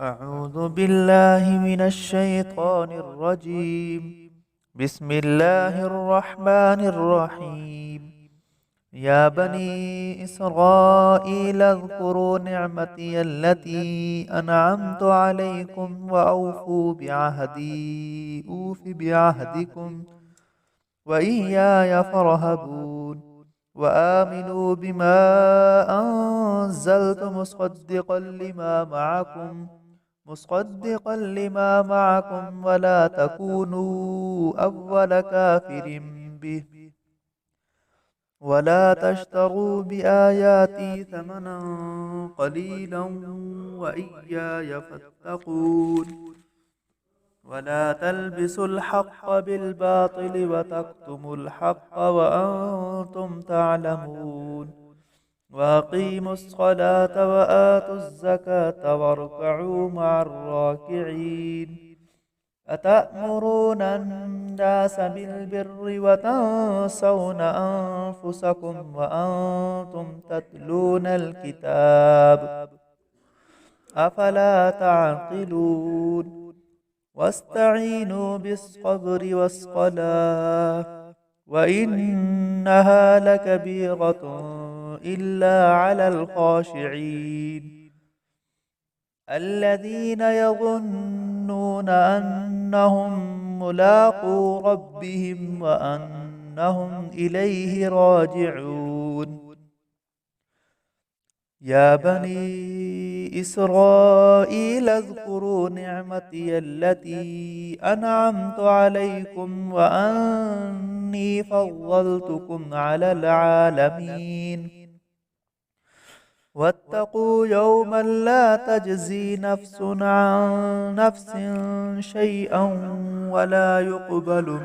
أعوذ بالله من الشيطان الرجيم. بسم الله الرحمن الرحيم. يا بني إسرائيل اذكروا نعمتي التي أنعمت عليكم وأوفوا بعهدي أوف بعهدكم وإياي فارهبون. وآمنوا بما أنزلت مصدقا لما معكم ولا تكونوا أول كافر به ولا تشتروا بآياتي ثمنا قليلا وإياي فاتقون. ولا تلبسوا الحق بالباطل وتكتموا الحق وأنتم تعلمون. وأقيموا الصلاة وآتوا الزكاة واركعوا مع الراكعين. أتأمرون الناس بالبر وتنسون أنفسكم وأنتم تتلون الكتاب أفلا تعقلون. واستعينوا بالصبر والصلاة وإنها لكبيرة إلا على الخاشعين الذين يظنون أنهم ملاقو ربهم وأنهم إليه راجعون. يا بني إسرائيل اذكروا نعمتي التي أنعمت عليكم وأني فضلتكم على العالمين. واتقوا يوما لا تجزي نفس عن نفس شيئا ولا يقبل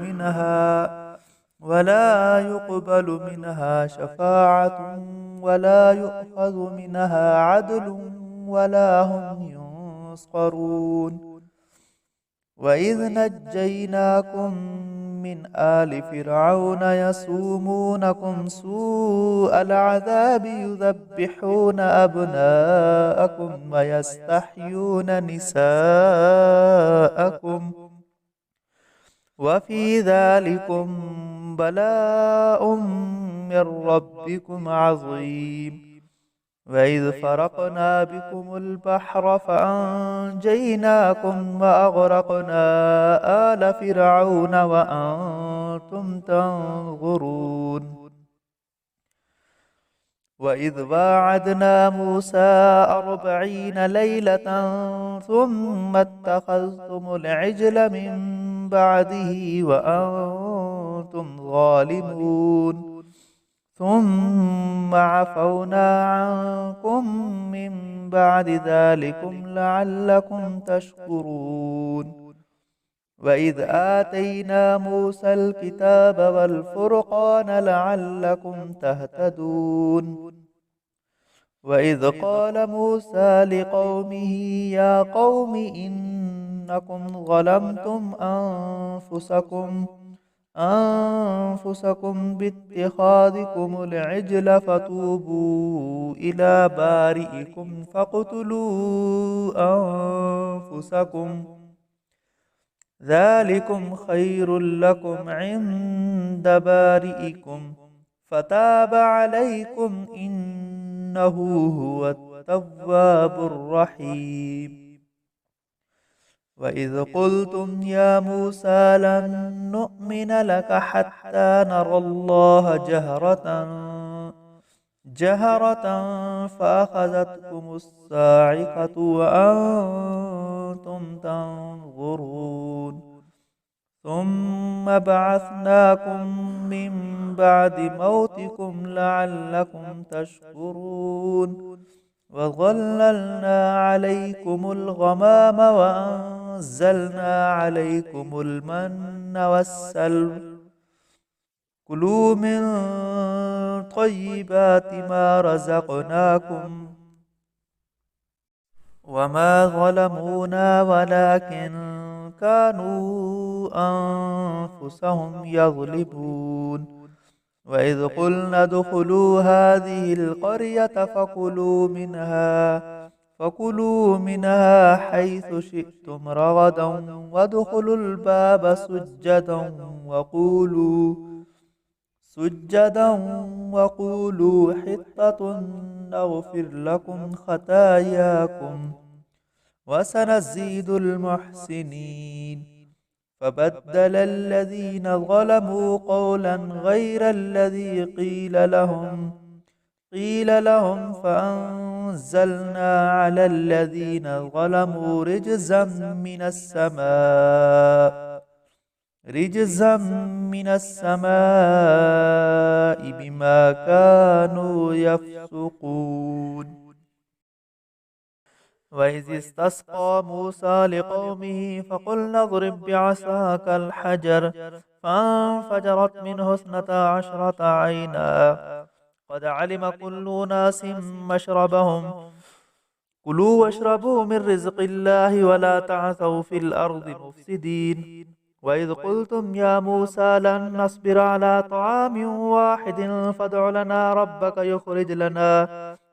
منها شفاعة ولا يؤخذ منها عدل ولا هم ينصرون. وإذ نجيناكم من آل فرعون يسومونكم سوء العذاب يذبحون أبناءكم ويستحيون نساءكم وفي ذلكم بلاء من ربكم عظيم. وإذ فرقنا بكم البحر فأنجيناكم وأغرقنا آل فرعون وأنتم تنظرون. وإذ واعدنا موسى 40 ليلة ثم اتخذتم العجل من بعده وأنتم ظالمون ثم عفونا عنكم من بعد ذلكم لعلكم تشكرون. وإذ آتينا موسى الكتاب والفرقان لعلكم تهتدون. وإذ قال موسى لقومه يا قوم إنكم ظلمتم أنفسكم باتخاذكم العجل فتوبوا إلى بارئكم فاقتلوا أنفسكم ذلكم خير لكم عند بارئكم فتاب عليكم إنه هو التواب الرحيم. وإذ قلتم يا موسى لن نؤمن لك حتى نرى الله جهرة فأخذتكم الصاعقة وأنتم تنظرون. ثم بعثناكم من بعد موتكم لعلكم تشكرون. وظللنا عليكم الغمام وأنزلنا عليكم المن والسلوى كلوا من طيبات ما رزقناكم وما ظلمونا ولكن كانوا أنفسهم يظلمون. وإذ قلنا ادخلوا هذه القرية فكلوا منها حيث شئتم رغدا وادخلوا الباب سجدا وقولوا حطة نغفر لكم خطاياكم وسنزيد المحسنين. فبدل الذين ظلموا قولا غير الذي قيل لهم فأنزلنا على الذين ظلموا رجزا من السماء بما كانوا يفسقون. وإذ استسقى موسى لقومه فقلنا اضرب بعصاك الحجر فانفجرت منه 12 عينا قد علم كل أناس مشربهم كلوا واشربوا من رزق الله ولا تعثوا في الأرض مفسدين. وإذ قلتم يا موسى لن نصبر على طعام واحد فادع لنا ربك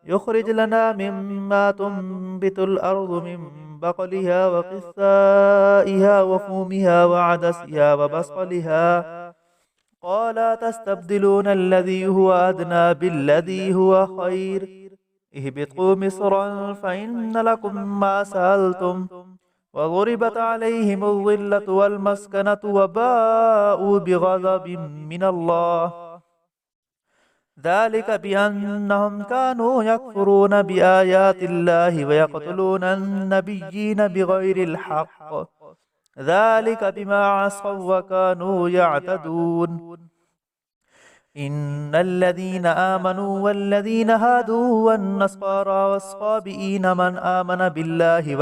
يخرج لنا مما تنبت الأرض من بقلها وقثائها وفومها وعدسها وبصلها قال تستبدلون الذي هو أدنى بالذي هو خير اهبطوا مصرا فإن لكم ما سألتم وضربت عليهم الظلة والمسكنة وباءوا بغضب من الله ذلك بأنهم كانوا يكفرون بآيات الله ويقتلون النبيين بغير الحق ذلك بما عصوا وكانوا يعتدون. إن الذين آمنوا والذين هادوا والنصارى والصابئين من آمن بالله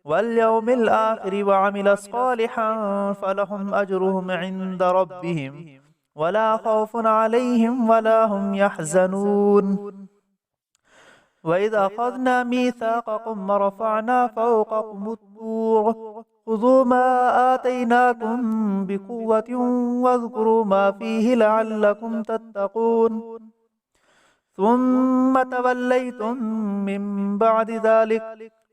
واليوم الآخر وعمل صالحا فلهم أجرهم عند ربهم ولا خوف عليهم ولا هم يحزنون. وإذ أخذنا ميثاقكم ورفعنا فوقكم الطور خذوا ما آتيناكم بقوة واذكروا ما فيه لعلكم تتقون ثم توليتم من بعد ذلك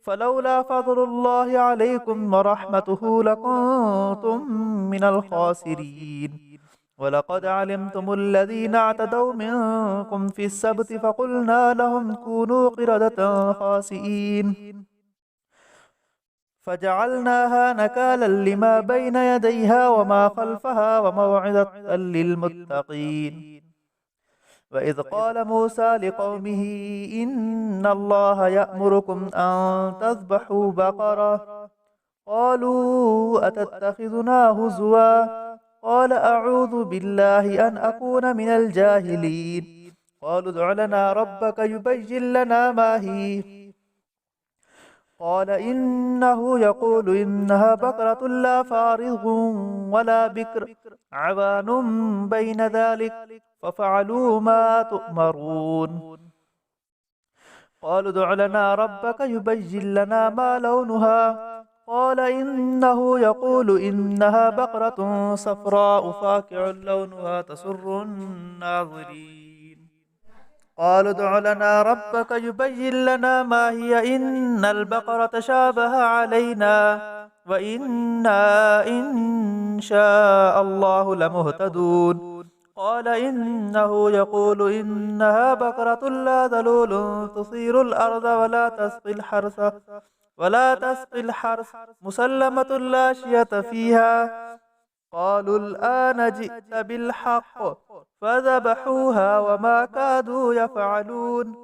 فلولا فضل الله عليكم ورحمته لكنتم من الخاسرين. ولقد علمتم الذين اعتدوا منكم في السبت فقلنا لهم كونوا قردة خاسئين فجعلناها نكالا لما بين يديها وما خلفها وموعظة للمتقين. وإذ قال موسى لقومه إن الله يأمركم أن تذبحوا بقرة قالوا أتتخذنا هزوا قال أعوذ بالله أن أكون من الجاهلين. قالوا ادع لنا ربك يبين لنا ما هي قال إنه يقول إنها بقرة لا فارض ولا بكر عوان بين ذلك ففعلوا ما تؤمرون. قالوا ادع لنا ربك يبين لنا ما لونها قال إنه يقول إنها بقرة صفراء فاقع لونها تسر الناظرين. قالوا ادع لنا ربك يبين لنا ما هي إن البقرة شابه علينا وإنا إن شاء الله لمهتدون. قال إنه يقول إنها بقرة لا ذلول تثير الأرض ولا تسقي الحرث مسلمة لا شية فيها. قالوا الآن جئت بالحق فذبحوها وما كادوا يفعلون.